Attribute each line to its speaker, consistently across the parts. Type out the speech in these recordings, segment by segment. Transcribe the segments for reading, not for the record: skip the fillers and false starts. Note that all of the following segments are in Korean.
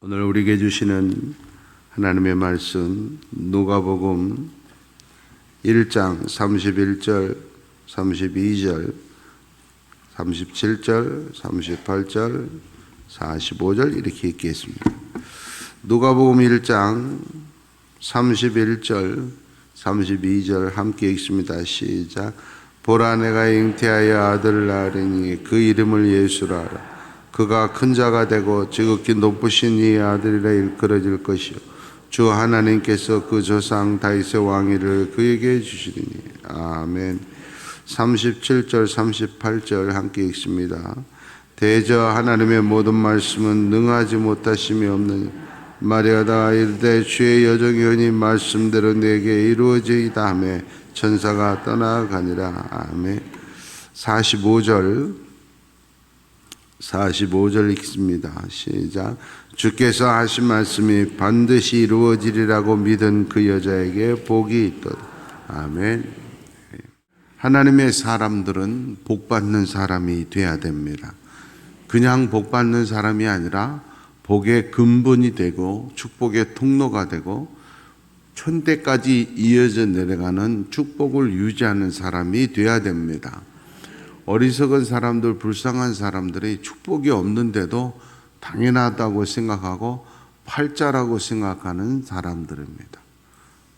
Speaker 1: 오늘 우리에게 주시는 하나님의 말씀 누가복음 1장 31절, 32절, 37절, 38절, 45절 이렇게 읽겠습니다. 누가복음 1장 31절, 32절 함께 읽습니다. 시작. 보라 내가 잉태하여 아들을 낳으리니 그 이름을 예수라 하라. 그가 큰 자가 되고 지극히 높으신 이 아들이라 일컬어질 것이요 주 하나님께서 그 조상 다윗의 왕위를 그에게 주시리니. 아멘. 37절 38절 함께 읽습니다. 대저 하나님의 모든 말씀은 능하지 못하심이 없느니 마리아다 이르되 주의 여종이 오니 말씀대로 내게 이루어지이다 하며 천사가 떠나가니라. 아멘. 45절 읽습니다. 시작. 주께서 하신 말씀이 반드시 이루어지리라고 믿은 그 여자에게 복이 있도다. 아멘. 하나님의 사람들은 복받는 사람이 돼야 됩니다. 그냥 복받는 사람이 아니라 복의 근본이 되고 축복의 통로가 되고 천대까지 이어져 내려가는 축복을 유지하는 사람이 돼야 됩니다. 어리석은 사람들, 불쌍한 사람들이 축복이 없는데도 당연하다고 생각하고 팔자라고 생각하는 사람들입니다.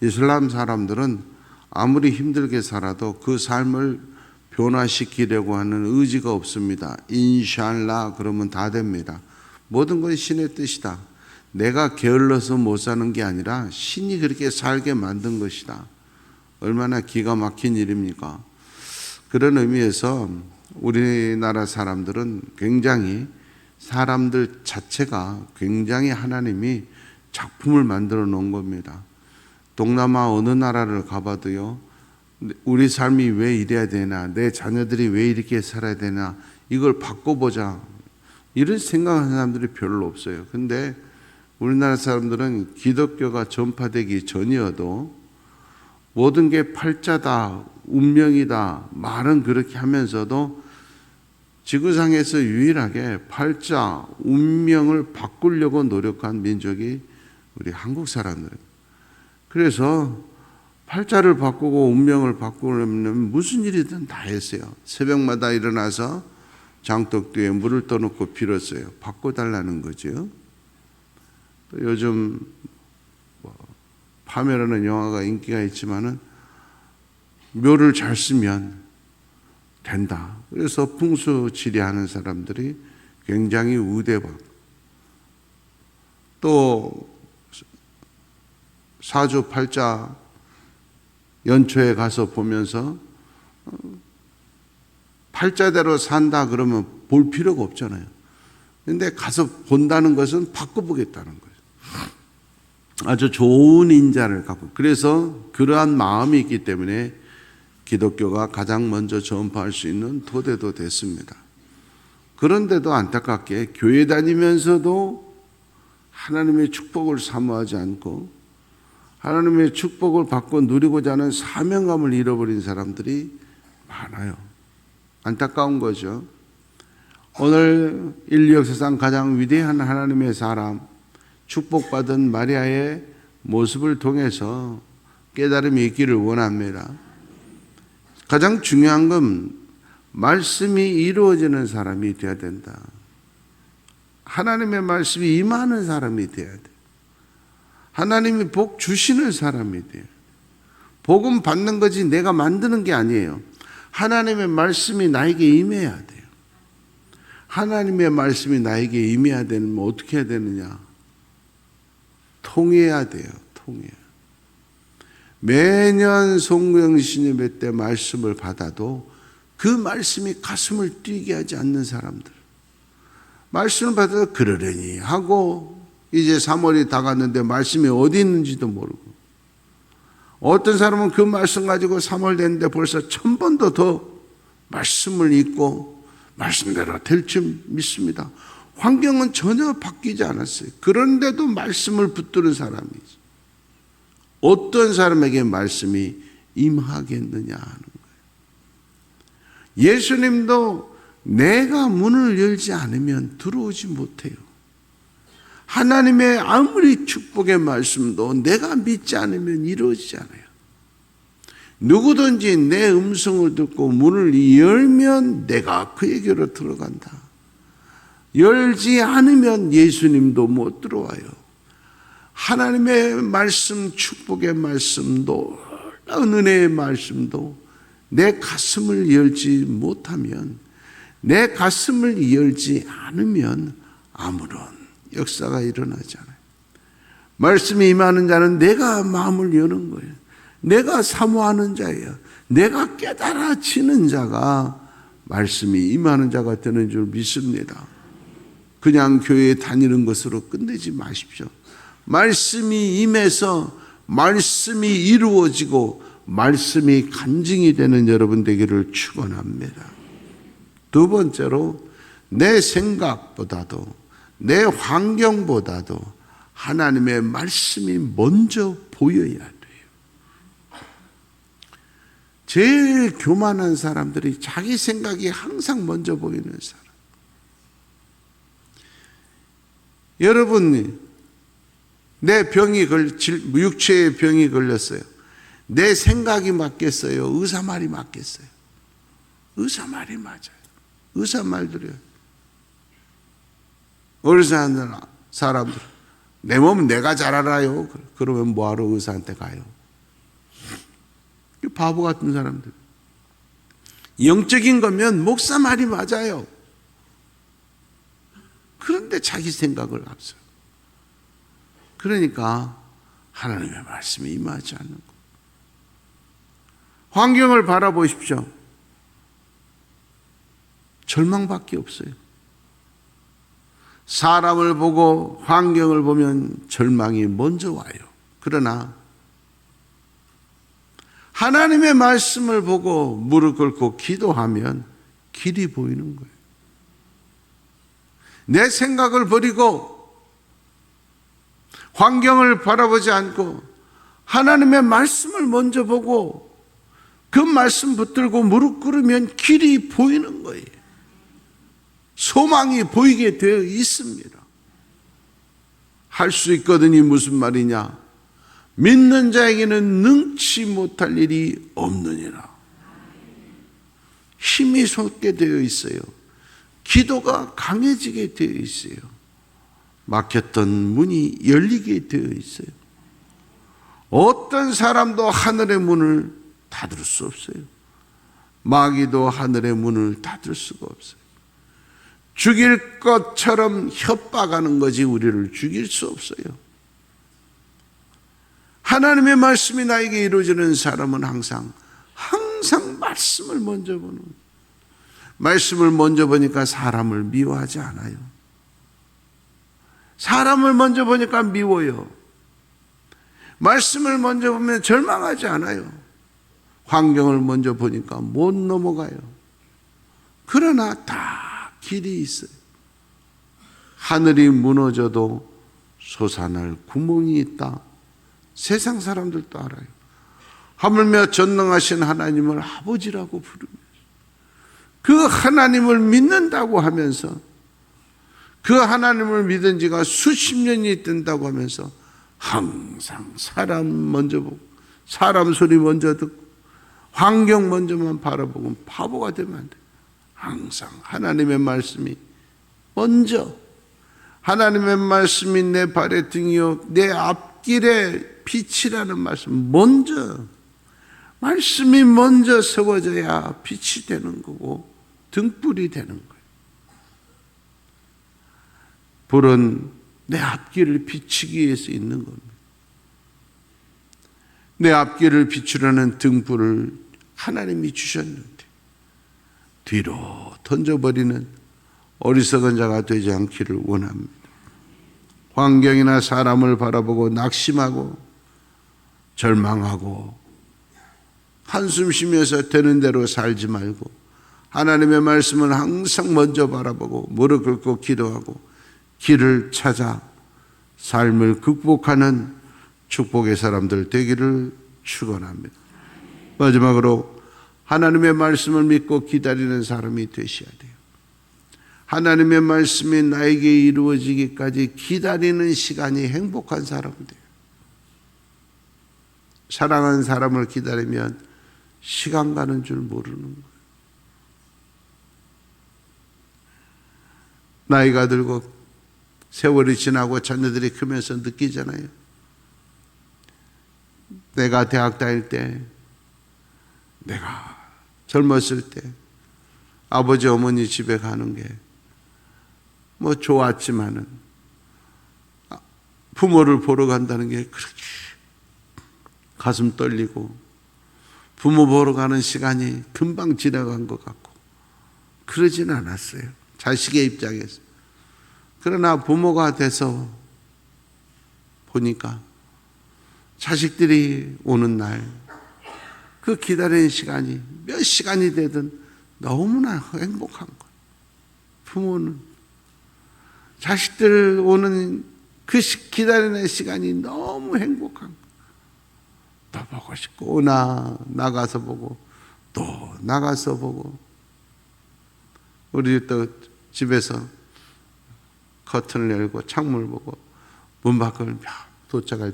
Speaker 1: 이슬람 사람들은 아무리 힘들게 살아도 그 삶을 변화시키려고 하는 의지가 없습니다. 인샬라 그러면 다 됩니다. 모든 것이 신의 뜻이다. 내가 게을러서 못 사는 게 아니라 신이 그렇게 살게 만든 것이다. 얼마나 기가 막힌 일입니까? 그런 의미에서 우리나라 사람들은 굉장히 사람들 자체가 굉장히 하나님이 작품을 만들어 놓은 겁니다. 동남아 어느 나라를 가봐도요, 우리 삶이 왜 이래야 되나, 내 자녀들이 왜 이렇게 살아야 되나, 이걸 바꿔보자 이런 생각하는 사람들이 별로 없어요. 근데 우리나라 사람들은 기독교가 전파되기 전이어도 모든 게 팔자다, 운명이다 말은 그렇게 하면서도 지구상에서 유일하게 팔자, 운명을 바꾸려고 노력한 민족이 우리 한국 사람들입니다. 그래서 팔자를 바꾸고 운명을 바꾸려면 무슨 일이든 다 했어요. 새벽마다 일어나서 장독 뒤에 물을 떠놓고 빌었어요. 바꿔달라는 거죠. 또 요즘 파메라는 영화가 인기가 있지만은 묘를 잘 쓰면 된다. 그래서 풍수지리하는 사람들이 굉장히 우대받고, 또 사주팔자 연초에 가서 보면서 팔자대로 산다 그러면 볼 필요가 없잖아요. 근데 가서 본다는 것은 바꿔보겠다는 거예요. 아주 좋은 인자를 갖고, 그래서 그러한 마음이 있기 때문에 기독교가 가장 먼저 전파할 수 있는 토대도 됐습니다. 그런데도 안타깝게 교회 다니면서도 하나님의 축복을 사모하지 않고 하나님의 축복을 받고 누리고자 하는 사명감을 잃어버린 사람들이 많아요. 안타까운 거죠. 오늘 인류 역사상 가장 위대한 하나님의 사람, 축복받은 마리아의 모습을 통해서 깨달음이 있기를 원합니다. 가장 중요한 건 말씀이 이루어지는 사람이 되어야 된다. 하나님의 말씀이 임하는 사람이 되어야 돼. 하나님이 복 주시는 사람이 돼요. 복은 받는 거지 내가 만드는 게 아니에요. 하나님의 말씀이 나에게 임해야 돼요. 하나님의 말씀이 나에게 임해야 되면 어떻게 해야 되느냐? 통해야 돼요. 통해야. 매년 송구영신 예배 때 말씀을 받아도 그 말씀이 가슴을 뛰게 하지 않는 사람들, 말씀을 받아도 그러려니 하고 이제 3월이 다갔는데 말씀이 어디 있는지도 모르고, 어떤 사람은 그 말씀 가지고 3월 됐는데 벌써 1000번도 더 말씀을 읽고 말씀대로 될 줄 믿습니다. 환경은 전혀 바뀌지 않았어요. 그런데도 말씀을 붙드는 사람이죠. 어떤 사람에게 말씀이 임하겠느냐 하는 거예요. 예수님도 내가 문을 열지 않으면 들어오지 못해요. 하나님의 아무리 축복의 말씀도 내가 믿지 않으면 이루어지지 않아요. 누구든지 내 음성을 듣고 문을 열면 내가 그에게로 들어간다. 열지 않으면 예수님도 못 들어와요. 하나님의 말씀, 축복의 말씀, 놀라운 은혜의 말씀도 내 가슴을 열지 못하면, 내 가슴을 열지 않으면 아무런 역사가 일어나지 않아요. 말씀이 임하는 자는 내가 마음을 여는 거예요. 내가 사모하는 자예요. 내가 깨달아지는 자가 말씀이 임하는 자가 되는 줄 믿습니다. 그냥 교회에 다니는 것으로 끝내지 마십시오. 말씀이 임해서 말씀이 이루어지고 말씀이 간증이 되는 여러분 되기를 축원합니다. 두 번째로, 내 생각보다도 내 환경보다도 하나님의 말씀이 먼저 보여야 돼요. 제일 교만한 사람들이 자기 생각이 항상 먼저 보이는 사람. 여러분, 내 육체의 병이 걸렸어요. 내 생각이 맞겠어요? 의사 말이 맞겠어요? 의사 말이 맞아요. 의사 말 들어요. 어디서 하는 사람들, 내 몸은 내가 잘 알아요. 그러면 뭐하러 의사한테 가요? 바보 같은 사람들. 영적인 거면 목사 말이 맞아요. 그런데 자기 생각을 앞서요. 그러니까 하나님의 말씀이 임하지 않는 거. 환경을 바라보십시오. 절망밖에 없어요. 사람을 보고 환경을 보면 절망이 먼저 와요. 그러나 하나님의 말씀을 보고 무릎 꿇고 기도하면 길이 보이는 거예요. 내 생각을 버리고 환경을 바라보지 않고 하나님의 말씀을 먼저 보고 그 말씀 붙들고 무릎 꿇으면 길이 보이는 거예요. 소망이 보이게 되어 있습니다. 할 수 있거든이 무슨 말이냐? 믿는 자에게는 능치 못할 일이 없느니라. 힘이 솟게 되어 있어요. 기도가 강해지게 되어 있어요. 막혔던 문이 열리게 되어 있어요. 어떤 사람도 하늘의 문을 닫을 수 없어요. 마귀도 하늘의 문을 닫을 수가 없어요. 죽일 것처럼 협박하는 거지 우리를 죽일 수 없어요. 하나님의 말씀이 나에게 이루어지는 사람은 항상 말씀을 먼저 보는 거예요. 말씀을 먼저 보니까 사람을 미워하지 않아요. 사람을 먼저 보니까 미워요. 말씀을 먼저 보면 절망하지 않아요. 환경을 먼저 보니까 못 넘어가요. 그러나 다 길이 있어요. 하늘이 무너져도 솟아날 구멍이 있다. 세상 사람들도 알아요. 하물며 전능하신 하나님을 아버지라고 부르면서 그 하나님을 믿는다고 하면서 그 하나님을 믿은 지가 수십 년이 된다고 하면서 항상 사람 먼저 보고 사람 소리 먼저 듣고 환경 먼저만 바라보고 바보가 되면 안 돼요. 항상 하나님의 말씀이 먼저, 하나님의 말씀이 내 발의 등이요 내 앞길에 빛이라는 말씀 먼저, 말씀이 먼저 세워져야 빛이 되는 거고 등불이 되는 거예요. 불은 내 앞길을 비추기 위해서 있는 겁니다. 내 앞길을 비추려는 등불을 하나님이 주셨는데 뒤로 던져버리는 어리석은 자가 되지 않기를 원합니다. 환경이나 사람을 바라보고 낙심하고 절망하고 한숨 쉬면서 되는 대로 살지 말고 하나님의 말씀을 항상 먼저 바라보고 무릎 꿇고 기도하고 길을 찾아 삶을 극복하는 축복의 사람들 되기를 축원합니다. 마지막으로 하나님의 말씀을 믿고 기다리는 사람이 되셔야 돼요. 하나님의 말씀이 나에게 이루어지기까지 기다리는 시간이 행복한 사람들이에요. 사랑하는 사람을 기다리면 시간 가는 줄 모르는 거예요. 나이가 들고 세월이 지나고 자녀들이 크면서 느끼잖아요. 내가 대학 다닐 때, 내가 젊었을 때 아버지 어머니 집에 가는 게 뭐 좋았지만은 부모를 보러 간다는 게 그렇게 가슴 떨리고 부모 보러 가는 시간이 금방 지나간 것 같고 그러진 않았어요. 자식의 입장에서. 그러나 부모가 돼서 보니까 자식들이 오는 날 그 기다리는 시간이 몇 시간이 되든 너무나 행복한 거예요. 부모는 자식들 오는 그 기다리는 시간이 너무 행복한 거예요. 또 보고 싶고 나가서 보고 또 나가서 보고. 우리 또 집에서 커튼을 열고 창문을 보고 문 밖을 도착할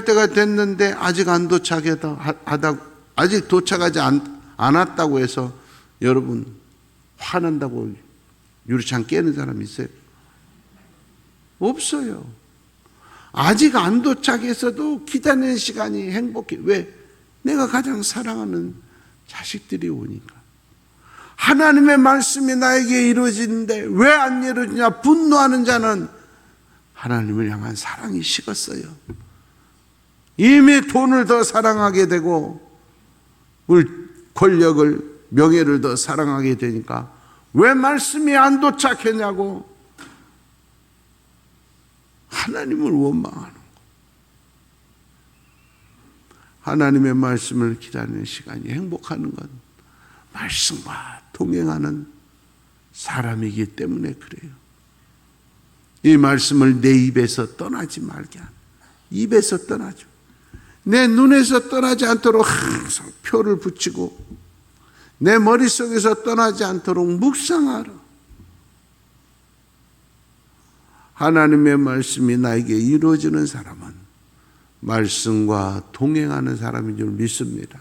Speaker 1: 때가 됐는데 아직 안 아직 도착하지 않았다고 해서 여러분 화난다고 유리창 깨는 사람 있어요? 없어요. 아직 안 도착해서도 기다리는 시간이 행복해. 왜? 내가 가장 사랑하는 자식들이 오니까. 하나님의 말씀이 나에게 이루어지는데 왜 안 이루어지냐? 분노하는 자는 하나님을 향한 사랑이 식었어요. 이미 돈을 더 사랑하게 되고 권력을, 명예를 더 사랑하게 되니까 왜 말씀이 안 도착했냐고 하나님을 원망하는 거예요. 하나님의 말씀을 기다리는 시간이 행복하는 건 말씀과 동행하는 사람이기 때문에 그래요. 이 말씀을 내 입에서 떠나지 말게 하는, 입에서 떠나죠. 내 눈에서 떠나지 않도록 항상 표를 붙이고 내 머릿속에서 떠나지 않도록 묵상하라. 하나님의 말씀이 나에게 이루어지는 사람은 말씀과 동행하는 사람인 줄 믿습니다.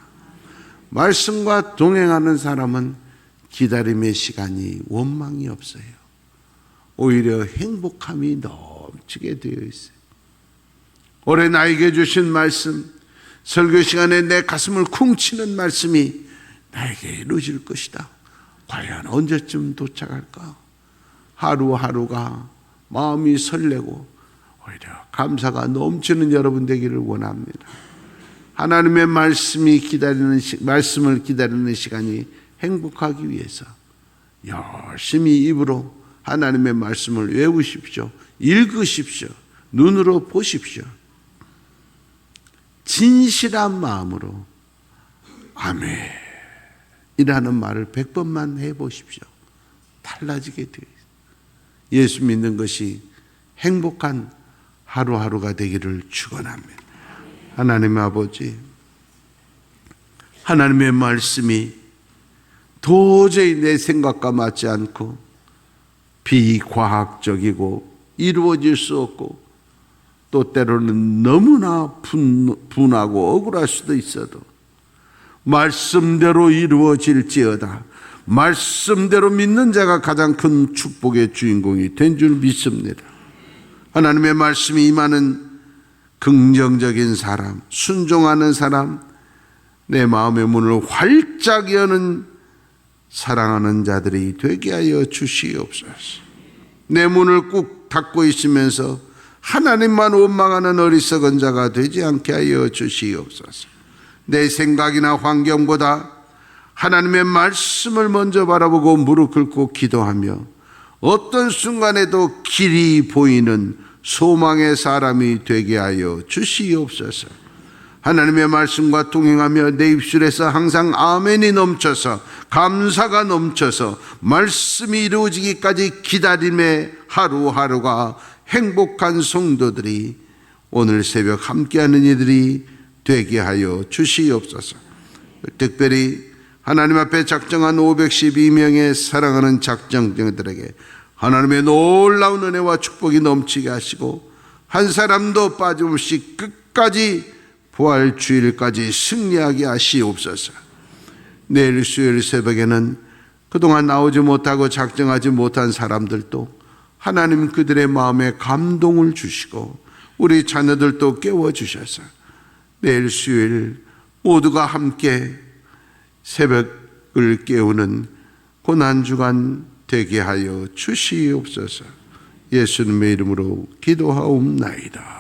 Speaker 1: 말씀과 동행하는 사람은 기다림의 시간이 원망이 없어요. 오히려 행복함이 넘치게 되어 있어요. 올해 나에게 주신 말씀, 설교 시간에 내 가슴을 쿵치는 말씀이 나에게 이루어질 것이다. 과연 언제쯤 도착할까? 하루하루가 마음이 설레고 오히려 감사가 넘치는 여러분 되기를 원합니다. 하나님의 말씀을 기다리는 시간이 행복하기 위해서 열심히 입으로 하나님의 말씀을 외우십시오. 읽으십시오. 눈으로 보십시오. 진실한 마음으로 아멘 이라는 말을 100번만 해보십시오. 달라지게 되어 있어요. 예수 믿는 것이 행복한 하루하루가 되기를 축원합니다. 하나님의 아버지, 하나님의 말씀이 도저히 내 생각과 맞지 않고 비과학적이고 이루어질 수 없고 또 때로는 너무나 분하고 억울할 수도 있어도 말씀대로 이루어질지어다. 말씀대로 믿는 자가 가장 큰 축복의 주인공이 된 줄 믿습니다. 하나님의 말씀이 임하는 긍정적인 사람, 순종하는 사람, 내 마음의 문을 활짝 여는 사랑하는 자들이 되게 하여 주시옵소서. 내 문을 꾹 닫고 있으면서 하나님만 원망하는 어리석은 자가 되지 않게 하여 주시옵소서. 내 생각이나 환경보다 하나님의 말씀을 먼저 바라보고 무릎 꿇고 기도하며 어떤 순간에도 길이 보이는 소망의 사람이 되게 하여 주시옵소서. 하나님의 말씀과 동행하며 내 입술에서 항상 아멘이 넘쳐서 감사가 넘쳐서 말씀이 이루어지기까지 기다림의 하루하루가 행복한 성도들이 오늘 새벽 함께하는 이들이 되게 하여 주시옵소서. 특별히 하나님 앞에 작정한 512명의 사랑하는 작정자들에게 하나님의 놀라운 은혜와 축복이 넘치게 하시고 한 사람도 빠짐없이 끝까지 부활 주일까지 승리하게 하시옵소서. 내일 수요일 새벽에는 그동안 나오지 못하고 작정하지 못한 사람들도 하나님 그들의 마음에 감동을 주시고 우리 자녀들도 깨워주셔서 내일 수요일 모두가 함께 새벽을 깨우는 고난주간 되게 하여 주시옵소서. 예수님의 이름으로 기도하옵나이다.